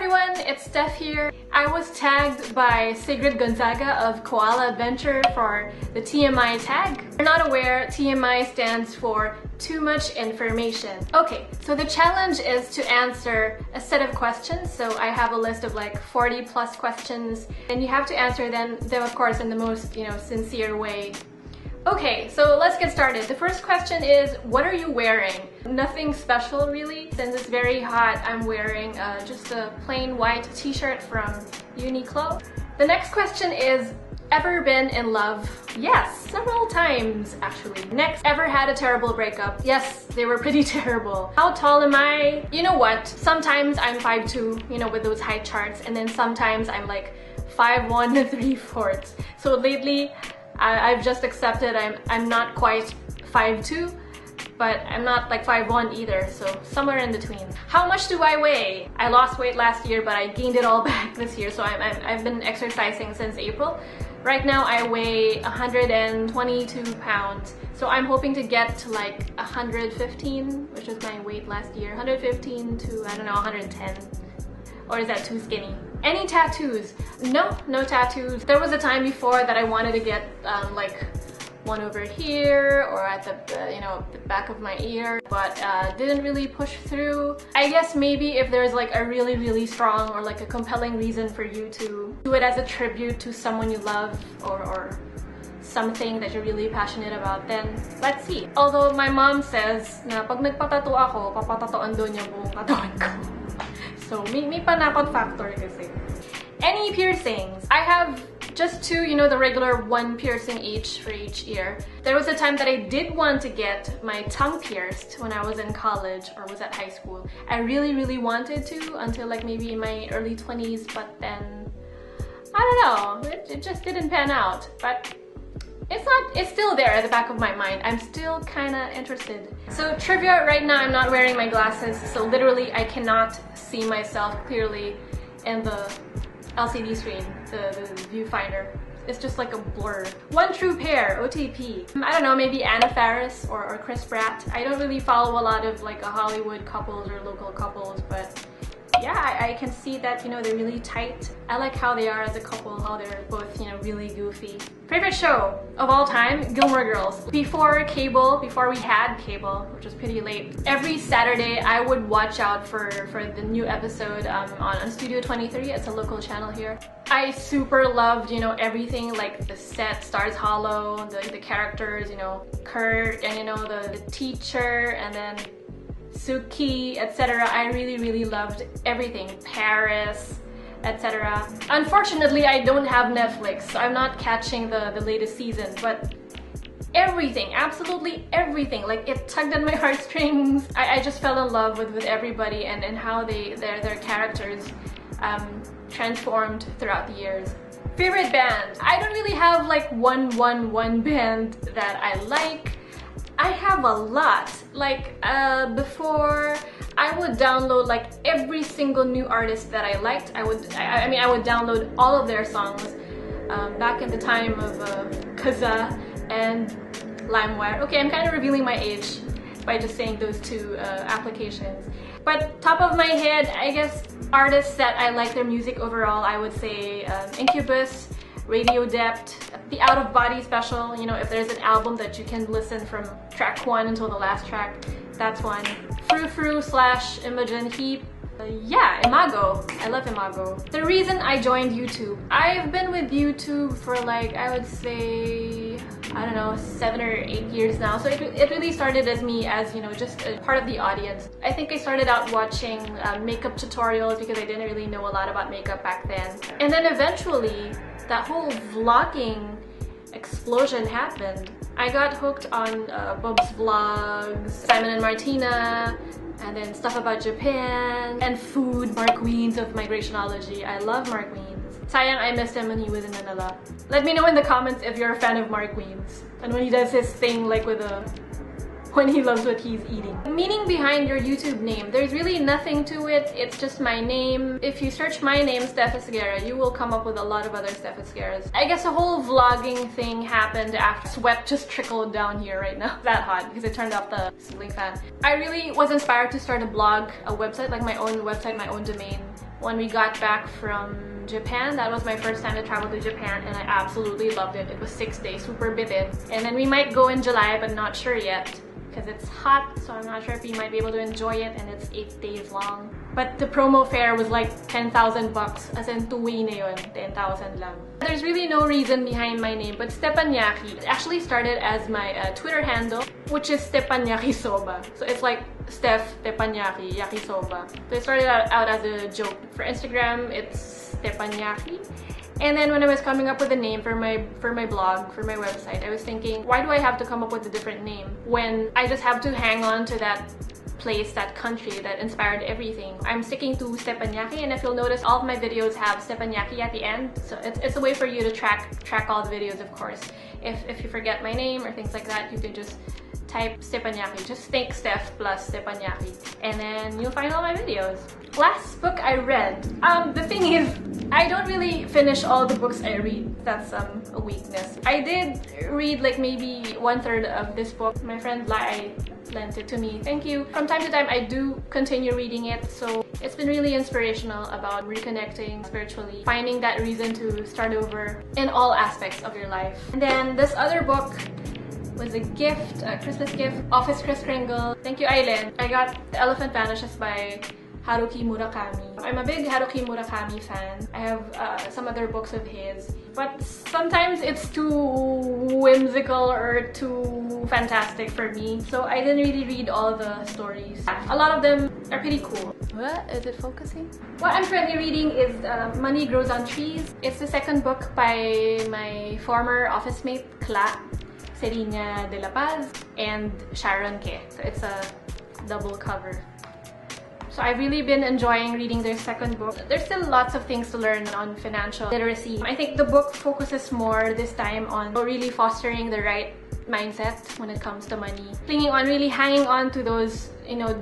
everyone, it's Steph here. I was tagged by Sigrid Gonzaga of Koala Adventure for the TMI tag. If you're not aware, TMI stands for too much information. Okay, so the challenge is to answer a set of questions. So I have a list of like 40 plus questions and you have to answer them of course in the most, sincere way. Okay, so let's get started. The first question is, what are you wearing? Nothing special really. Since it's very hot, I'm wearing just a plain white t-shirt from Uniqlo. The next question is, ever been in love? Yes, several times actually. Next, ever had a terrible breakup? Yes, they were pretty terrible. How tall am I? You know what? Sometimes I'm 5'2", with those height charts, and then sometimes I'm like 5'1" and 3/4. So lately, I've just accepted I'm not quite 5'2", but I'm not like 5'1" either, so somewhere in between. How much do I weigh? I lost weight last year, but I gained it all back this year, so I've been exercising since April. Right now I weigh 122 pounds, so I'm hoping to get to like 115, which was my weight last year. 115 to, I don't know, 110. Or is that too skinny? Any tattoos? No, no tattoos. There was a time before that I wanted to get like one over here or at the the back of my ear, but didn't really push through. I guess maybe if there's like a really strong or like a compelling reason for you to do it as a tribute to someone you love or something that you're really passionate about, then let's see. Although my mom says na pag nagpatato ako, papatatoan doon niya buong katawan ko. So, may panakot factor kasi. Any piercings? I have just two, the regular one piercing each for each ear. There was a time that I did want to get my tongue pierced when I was in college or was at high school. I really wanted to until like maybe in my early 20s, but then, I don't know, it just didn't pan out. But it's still there at the back of my mind. I'm still kind of interested. So trivia, right now I'm not wearing my glasses, so literally I cannot see myself clearly in the LCD screen, the viewfinder. It's just like a blur. One true pair, OTP. I don't know, maybe Anna Faris or Chris Pratt. I don't really follow a lot of like a Hollywood couples or local couples, but yeah, I can see that, they're really tight. I like how they are as a couple, how they're both, really goofy. Favorite show of all time? Gilmore Girls. Before we had cable, which was pretty late, every Saturday I would watch out for the new episode on Studio 23. It's a local channel here. I super loved, everything, like the set, Stars Hollow, the characters, Kurt, and the teacher, and then Suki, etc. I really loved everything. Paris, etc. Unfortunately, I don't have Netflix, so I'm not catching the latest season, but everything, absolutely everything, like it tugged at my heartstrings. I just fell in love with everybody and how their characters transformed throughout the years. Favorite band? I don't really have like one band that I like. I have a lot. Like before, I would download like every single new artist that I liked. I would download all of their songs back in the time of Kazaa and LimeWire. Okay, I'm kind of revealing my age by just saying those two applications. But top of my head, I guess artists that I like their music overall, I would say Incubus, Radio Depth, the Out of Body special, if there's an album that you can listen from track 1 until the last track, that's one. Frou-Frou / Imogen Heap. Yeah, Imago. I love Imago. The reason I joined YouTube, I've been with YouTube for like, I would say, I don't know, 7 or 8 years now. So it really started as me as, just a part of the audience. I think I started out watching makeup tutorials because I didn't really know a lot about makeup back then. And then eventually, that whole vlogging explosion happened. I got hooked on Bob's vlogs, Simon and Martina, and then stuff about Japan and food. Mark Wiens of Migrationology. I love Mark Wiens. Sayang, I missed him when he was in Manila. Let me know in the comments if you're a fan of Mark Wiens and when he does his thing like when he loves what he's eating. The meaning behind your YouTube name, there's really nothing to it. It's just my name. If you search my name, Steph Esguerra, you will come up with a lot of other Steph Esguerras. I guess a whole vlogging thing happened after sweat just trickled down here right now. That hot because I turned off the ceiling fan. I really was inspired to start a blog, a website, like my own website, my own domain, when we got back from Japan. That was my first time to travel to Japan and I absolutely loved it. It was 6 days, super bitin. And then we might go in July but not sure yet because it's hot, so I'm not sure if we might be able to enjoy it, and it's 8 days long. But the promo fare was like 10,000 bucks, as in tuwi na yun, 10,000 lang. There's really no reason behind my name, but steppanyaki actually started as my Twitter handle, which is steppanyaki soba. So it's like Steph Teppanyaki yakisoba. So it started out as a joke. For Instagram, it's steppanyaki. And then when I was coming up with a name for my blog, for my website, I was thinking, why do I have to come up with a different name when I just have to hang on to that place, that country that inspired everything? I'm sticking to steppanyaki, and if you'll notice, all of my videos have steppanyaki at the end. So it's a way for you to track all the videos, of course. If you forget my name or things like that, you can just type steppanyaki. Just think Steph plus steppanyaki, and then you'll find all my videos. Last book I read. The thing is, I don't really finish all the books I read. That's a weakness. I did read like maybe 1/3 of this book. My friend Lai lent it to me. Thank you. From time to time, I do continue reading it, so it's been really inspirational about reconnecting spiritually, finding that reason to start over in all aspects of your life. And then this other book was a gift, a Christmas gift, Office Kris Kringle. Thank you, Aileen. I got The Elephant Vanishes by Haruki Murakami. I'm a big Haruki Murakami fan. I have some other books of his, but sometimes it's too whimsical or too fantastic for me, so I didn't really read all the stories. A lot of them are pretty cool. What? Is it focusing? What I'm currently reading is Money Grows on Trees. It's the second book by my former office mate, Kla, Serena de la Paz, and Sharon Ke. So it's a double cover. So I've really been enjoying reading their second book. There's still lots of things to learn on financial literacy. I think the book focuses more this time on really fostering the right mindset when it comes to money. Really hanging on to those,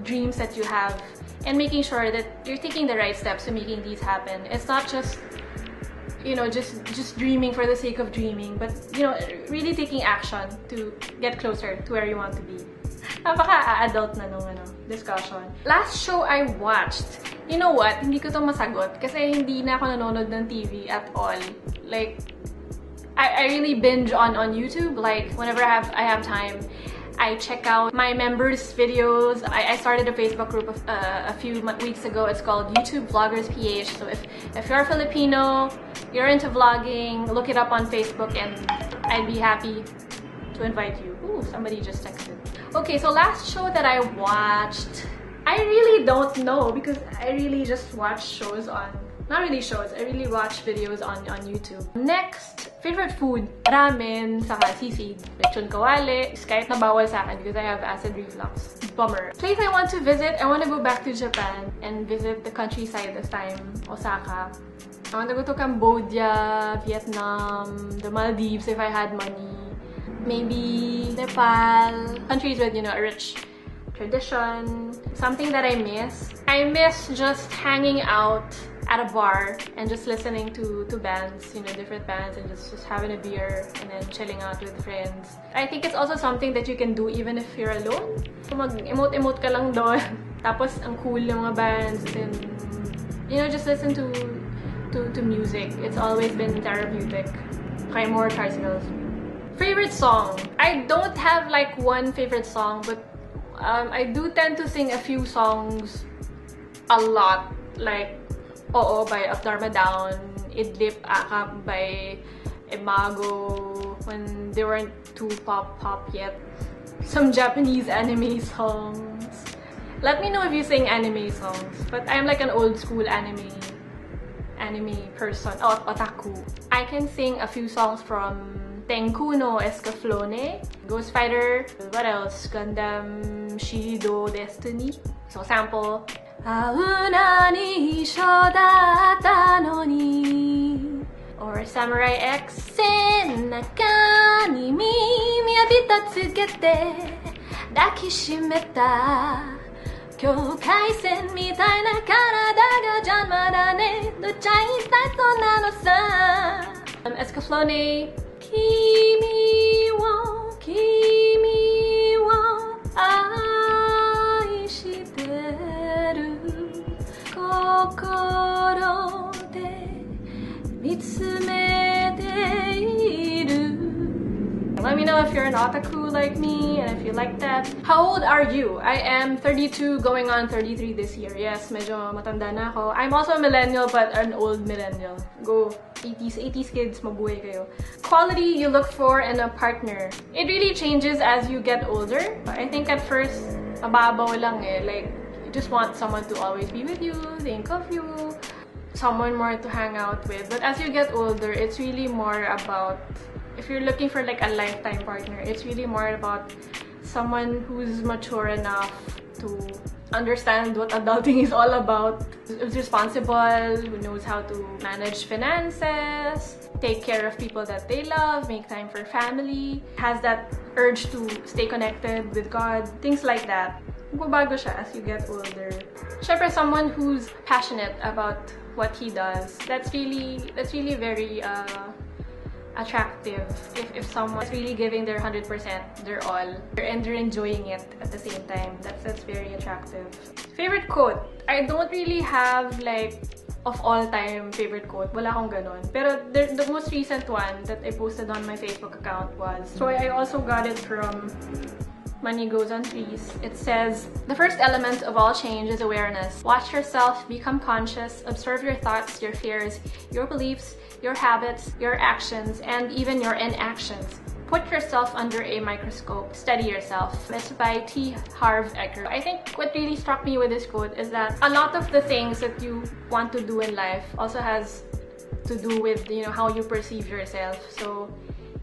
dreams that you have, and making sure that you're taking the right steps to making these happen. It's not just, just dreaming for the sake of dreaming, but, really taking action to get closer to where you want to be. Napaka-adult na nung discussion. Last show I watched, you know what? Hindi ko to masagot kasi hindi na ako nanonood ng TV at all. Like, I really binge on YouTube. Like, whenever I have time, I check out my members' videos. I started a Facebook group a few weeks ago. It's called YouTube Vloggers PH. So if you're Filipino, you're into vlogging, look it up on Facebook and I'd be happy to invite you. Ooh, somebody just texted. Okay, so last show that I watched, I really don't know because I really just watch shows on, not really shows, I really watch videos on YouTube. Next, favorite food, ramen, saka sisig, lechon kawali, kahit na bawal sa akin because I have acid reflux. Bummer. Place I want to visit, I want to go back to Japan and visit the countryside this time, Osaka. I want to go to Cambodia, Vietnam, the Maldives if I had money. Maybe Nepal, countries with, a rich tradition. Something that I miss. I miss just hanging out at a bar and just listening to bands, different bands, and just having a beer and then chilling out with friends. I think it's also something that you can do even if you're alone. Mag-emote-emote ka lang doon. Tapos ang cool yung mga bands, and just listen to music. It's always been therapeutic. Kaya more tricycles. Favorite song? I don't have like one favorite song, but I do tend to sing a few songs a lot. Like Oo by Up Dharma Down, Idlip Akap by Imago when they weren't too pop yet. Some Japanese anime songs. Let me know if you sing anime songs, but I'm like an old school anime person. Oh, otaku. I can sing a few songs from Tenku no Escaflowne, Ghost Fighter, what else? Gundam Shido Destiny. So sample. Auna ni shodatta no ni. Or Samurai X. Senaka ni miyabita tsukete dakishimeta. 境界線みたいな体が邪魔だねどっちゃいたいそうなのさ Escaflowne 君を愛してる心 me know if you're an otaku like me and if you like that. How old are you? I am 32 going on 33 this year. Yes, medyo matanda na ako. I'm also a millennial but an old millennial. Go 80s kids, mabuhay kayo. Quality you look for in a partner. It really changes as you get older. I think at first, mababaw lang eh. Like, you just want someone to always be with you, think of you, someone more to hang out with. But as you get older, it's really more about, if you're looking for like a lifetime partner, it's really more about someone who's mature enough to understand what adulting is all about, who's responsible, who knows how to manage finances, take care of people that they love, make time for family, has that urge to stay connected with God, things like that. Magbabago siya as you get older. Syempre, someone who's passionate about what he does. That's really very attractive. If someone's really giving their 100%, their all, and they're enjoying it at the same time, that's very attractive. Favorite quote? I don't really have like of all time favorite quote. Wala akong ganon. Pero the most recent one that I posted on my Facebook account was, so I also got it from Money Goes on Trees. It says, the first element of all change is awareness. Watch yourself, become conscious, observe your thoughts, your fears, your beliefs, your habits, your actions, and even your inactions. Put yourself under a microscope. Study yourself. It's by T. Harv Eker. I think what really struck me with this quote is that a lot of the things that you want to do in life also has to do with, you know, how you perceive yourself. So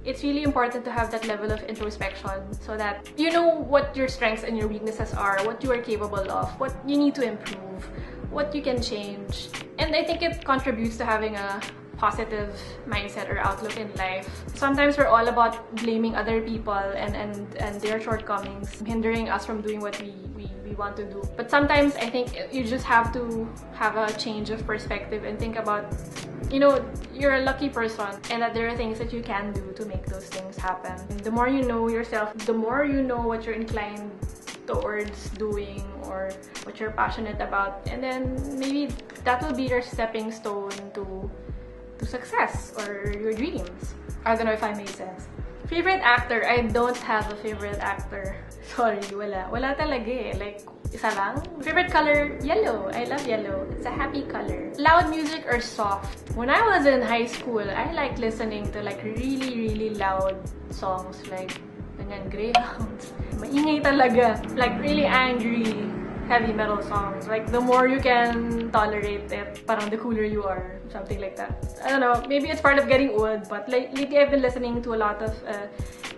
it's really important to have that level of introspection so that you know what your strengths and your weaknesses are, what you are capable of, what you need to improve, what you can change. And I think it contributes to having a positive mindset or outlook in life. Sometimes we're all about blaming other people and their shortcomings, hindering us from doing what we want to do. But sometimes I think you just have to have a change of perspective and think about, you know, you're a lucky person and that there are things that you can do to make those things happen. And the more you know yourself, the more you know what you're inclined towards doing or what you're passionate about, and then maybe that will be your stepping stone to success or your dreams. I don't know if I made sense. Favorite actor? I don't have a favorite actor. Sorry, wala. Wala talaga eh. Like, isa lang. Favorite color? Yellow. I love yellow. It's a happy color. Loud music or soft? When I was in high school, I liked listening to like really loud songs like ganyan, Greyhounds. Maingay talaga. Like really angry, heavy metal songs. Like the more you can tolerate it, parang the cooler you are. Something like that. I don't know, maybe it's part of getting old, but lately I've been listening to a lot of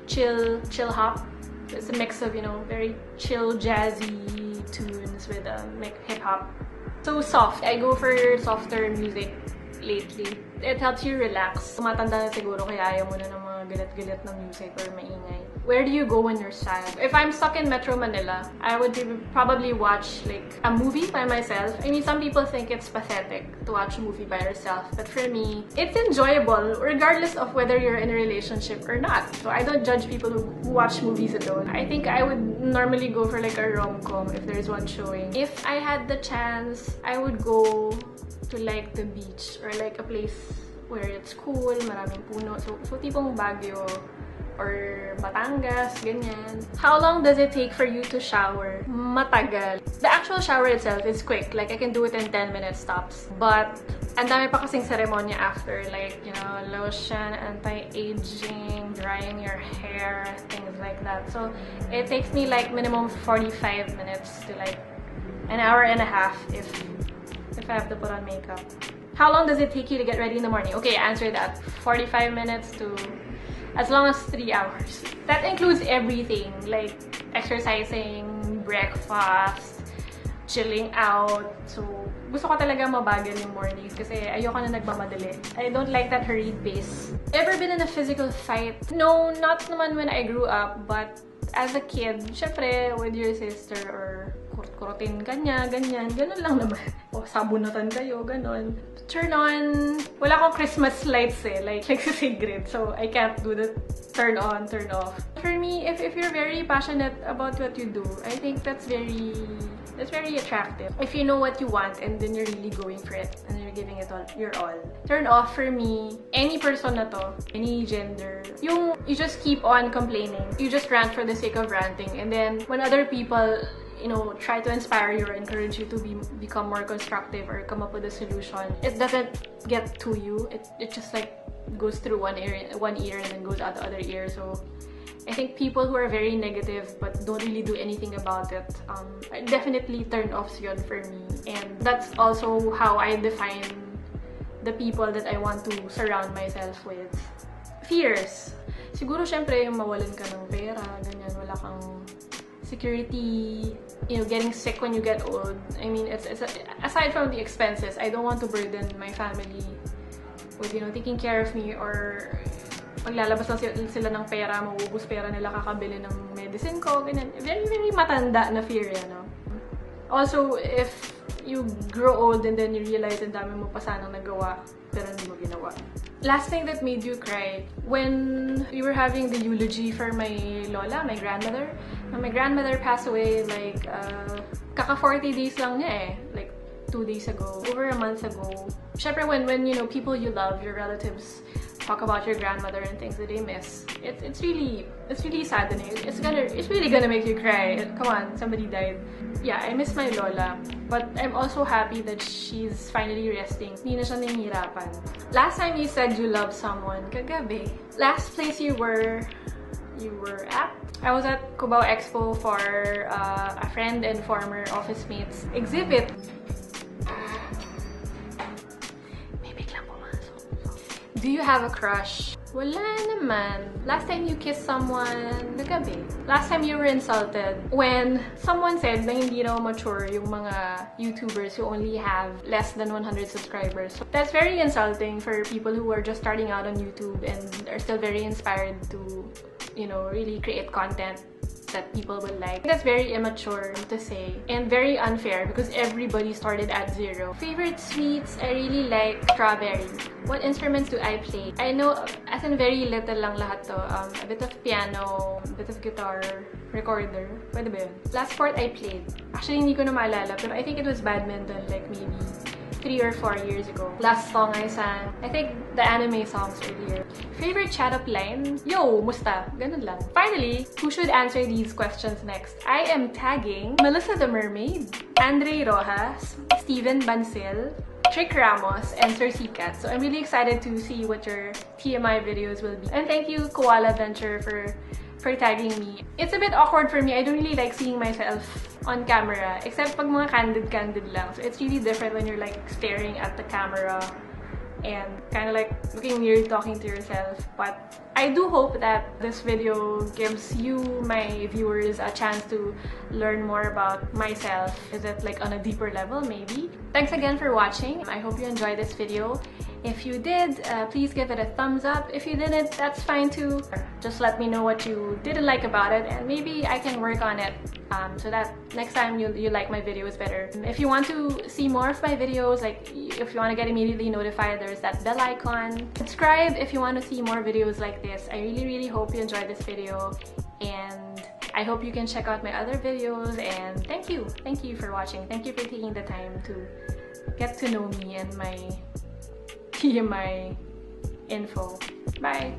chill hop. It's a mix of, you know, very chill jazzy tunes with hip hop. So soft. I go for softer music lately. It helps you relax. Tumatanda na siguro kaya ayaw mo na ng mga galit-galit na music or maingay. Where do you go when you're sad? If I'm stuck in Metro Manila, I would probably watch like a movie by myself. I mean, some people think it's pathetic to watch a movie by yourself, but for me, it's enjoyable regardless of whether you're in a relationship or not. So I don't judge people who watch movies alone. I think I would normally go for like a rom-com if there's one showing. If I had the chance, I would go to like the beach or like a place where it's cool, maraming puno. So tipong Baguio or Batangas, ganyan. How long does it take for you to shower? Matagal. The actual shower itself is quick. Like, I can do it in 10 minutes tops. But, ang dami pa kasing seremonya after. Like, you know, lotion, anti-aging, drying your hair, things like that. So, it takes me like minimum 45 minutes to like an hour and a half if I have to put on makeup. How long does it take you to get ready in the morning? Okay, answer that. 45 minutes to as long as 3 hours. That includes everything, like exercising, breakfast, chilling out. So, gusto ko talaga mabagal yung mornings kasi ayoko na nagmamadali. I don't like that hurried pace. Ever been in a physical fight? No, not naman when I grew up, but as a kid, syempre, with your sister or kurot-kurotin ka niya, ganyan, ganun lang naman. O, sabunatan kayo, ganun. Turn on, wala akong Christmas lights eh, like sa Sigrid, so I can't do the turn on, turn off. For me, if you're very passionate about what you do, I think that's very It's very attractive. If you know what you want and then you're really going for it and you're giving it all your all. Turn off for me, any person na to, any gender, you just keep on complaining. You just rant for the sake of ranting, and then when other people, you know, try to inspire you or encourage you to become more constructive or come up with a solution, it doesn't get to you. It just like goes through one ear and then goes out the other ear. So I think people who are very negative but don't really do anything about it, definitely turn off yun for me. And that's also how I define the people that I want to surround myself with. Fears. Siguro syempre yung mawalan ka ng pera, ganyan, wala kang security, you know, getting sick when you get old. I mean, it's aside from the expenses, I don't want to burden my family with, you know, taking care of me, or paglalabas lang sila ng pera, mauubos pera nila kakabili ng medicine ko, ganyan. Very, very matanda na fear yan, no? Also, if you grow old and then you realize ang dami mo pa sanang nagawa, pero hindi mo ginawa. Last thing that made you cry, when we were having the eulogy for my lola, my grandmother. My grandmother passed away like, kaka 40 days lang niya eh. Like, 2 days ago, over a month ago. Syempre, when you know, people you love, your relatives, talk about your grandmother and things that they miss, it's really saddening. It's really gonna make you cry. Come on, somebody died. Yeah, I miss my lola, but I'm also happy that she's finally resting. Hindi na siya nahihirapan. Last time you said you love someone, kagabi. Last place you were at? I was at Cubao Expo for a friend and former office mates exhibit. Do you have a crush? Wala naman. Last time you kissed someone, nagabi. Last time you were insulted when someone said na hindi raw mature yung mga YouTubers who only have less than 100 subscribers. So that's very insulting for people who are just starting out on YouTube and are still very inspired to, you know, really create content that people will like. That's very immature to say and very unfair because everybody started at zero. Favorite sweets, I really like strawberry. What instruments do I play? I know, as in very little lang lahat to. A bit of piano, a bit of guitar, recorder. Pwede ba yun? Last sport I played. Actually, hindi ko na maalala, pero I think it was badminton, like maybe 3 or 4 years ago. Last song I sang, I think the anime songs earlier. Favorite chat-up line? Yo, musta? Ganun lang. Finally, who should answer these questions next? I am tagging Melissa the Mermaid, Andre Rojas, Steven Bancil, Trick Ramos, and Sir Sikat. So I'm really excited to see what your TMI videos will be. And thank you, Koala Venture, for tagging me. It's a bit awkward for me. I don't really like seeing myself on camera, except pag mga candid lang. So it's really different when you're like staring at the camera and kind of like looking weird talking to yourself. But I do hope that this video gives you, my viewers, a chance to learn more about myself. Is it like on a deeper level, maybe? Thanks again for watching. I hope you enjoyed this video. If you did, please give it a thumbs up. If you didn't, that's fine too. Just let me know what you didn't like about it and maybe I can work on it so that next time you like my videos better. If you want to see more of my videos, like if you want to get immediately notified, there's that bell icon. Subscribe if you want to see more videos like this. I really hope you enjoyed this video and I hope you can check out my other videos, and thank you for watching. Thank you for taking the time to get to know me and my TMI info. Bye!